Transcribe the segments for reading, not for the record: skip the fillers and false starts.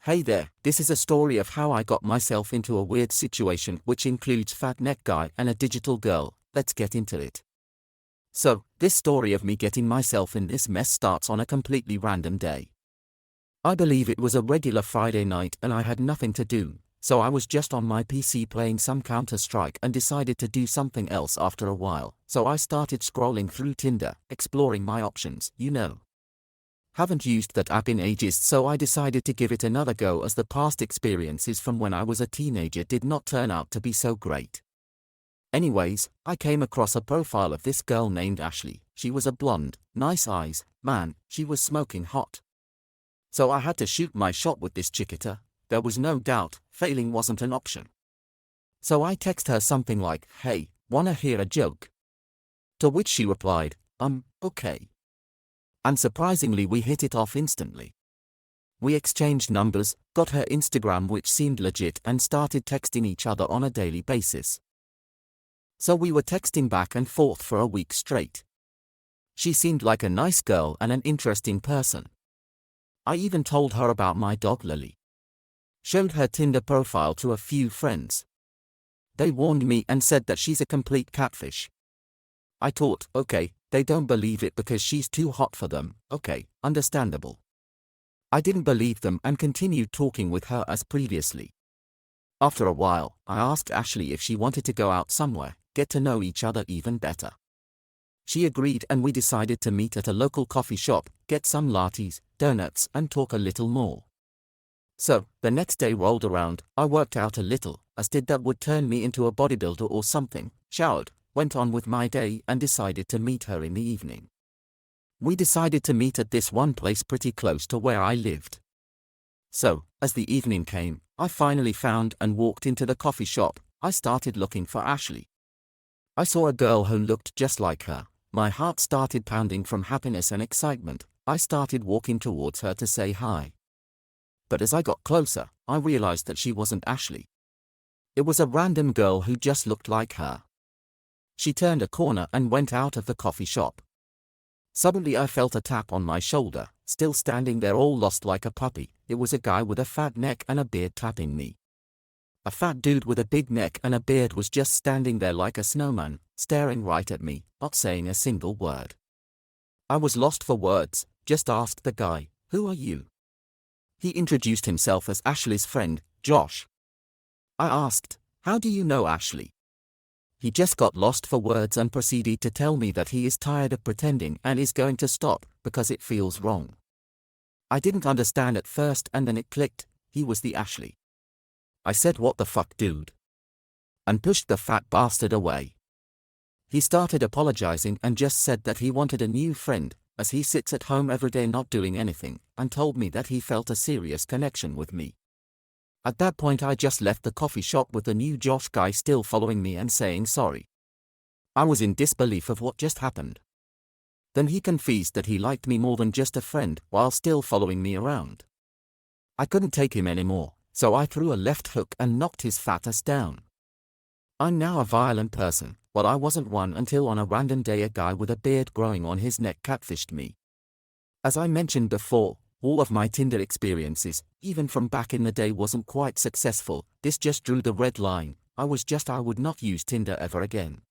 Hey there, this is a story of how I got myself into a weird situation which includes fat neck guy and a digital girl. Let's get into it. So, this story of me getting myself in this mess starts on a completely random day. I believe it was a regular Friday night and I had nothing to do, so I was just on my PC playing some Counter-Strike and decided to do something else after a while, so I started scrolling through Tinder, exploring my options, you know. Haven't used that app in ages, so I decided to give it another go as the past experiences from when I was a teenager did not turn out to be so great. Anyways, I came across a profile of this girl named Ashley. She was a blonde, nice eyes, man, she was smoking hot. So I had to shoot my shot with this chickita. There was no doubt, failing wasn't an option. So I text her something like, "Hey, wanna hear a joke?" To which she replied, okay. Unsurprisingly, we hit it off instantly. We exchanged numbers, got her Instagram which seemed legit, and started texting each other on a daily basis. So we were texting back and forth for a week straight. She seemed like a nice girl and an interesting person. I even told her about my dog Lily. Showed her Tinder profile to a few friends. They warned me and said that she's a complete catfish. I thought, okay, they don't believe it because she's too hot for them, okay, understandable. I didn't believe them and continued talking with her as previously. After a while, I asked Ashley if she wanted to go out somewhere, get to know each other even better. She agreed and we decided to meet at a local coffee shop, get some lattes, donuts and talk a little more. So, the next day rolled around, I worked out a little, as did that would turn me into a bodybuilder or something, showered, went on with my day and decided to meet her in the evening. We decided to meet at this one place pretty close to where I lived. So, as the evening came, I finally found and walked into the coffee shop. I started looking for Ashley. I saw a girl who looked just like her. My heart started pounding from happiness and excitement. I started walking towards her to say hi. But as I got closer, I realized that she wasn't Ashley. It was a random girl who just looked like her. She turned a corner and went out of the coffee shop. Suddenly I felt a tap on my shoulder, still standing there all lost like a puppy. It was a guy with a fat neck and a beard tapping me. A fat dude with a big neck and a beard was just standing there like a snowman, staring right at me, not saying a single word. I was lost for words, just asked the guy, "Who are you?" He introduced himself as Ashley's friend, Josh. I asked, "How do you know Ashley?" He just got lost for words and proceeded to tell me that he is tired of pretending and is going to stop because it feels wrong. I didn't understand at first and then it clicked, he was the Ashley. I said, "What the fuck, dude?" and pushed the fat bastard away. He started apologizing and just said that he wanted a new friend, as he sits at home every day not doing anything, and told me that he felt a serious connection with me. At that point I just left the coffee shop with the new Josh guy still following me and saying sorry. I was in disbelief of what just happened. Then he confessed that he liked me more than just a friend while still following me around. I couldn't take him anymore, so I threw a left hook and knocked his fat ass down. I'm now a violent person, but I wasn't one until on a random day a guy with a beard growing on his neck catfished me. As I mentioned before, all of my Tinder experiences, even from back in the day, wasn't quite successful. This just drew the red line. I would not use Tinder ever again.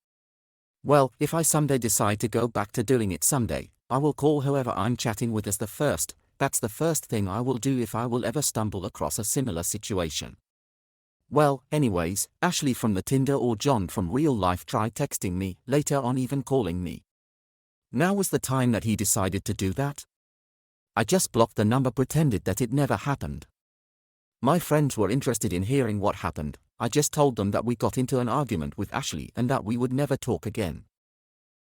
Well, if I someday decide to go back to doing it someday, I will call whoever I'm chatting with as the first. That's the first thing I will do if I will ever stumble across a similar situation. Well, anyways, Ashley from the Tinder or John from real life tried texting me, later on even calling me. Now was the time that he decided to do that? I just blocked the number, pretended that it never happened. My friends were interested in hearing what happened. I just told them that we got into an argument with Ashley and that we would never talk again.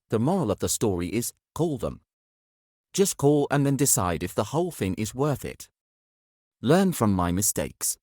The moral of the story is, call them. Just call and then decide if the whole thing is worth it. Learn from my mistakes.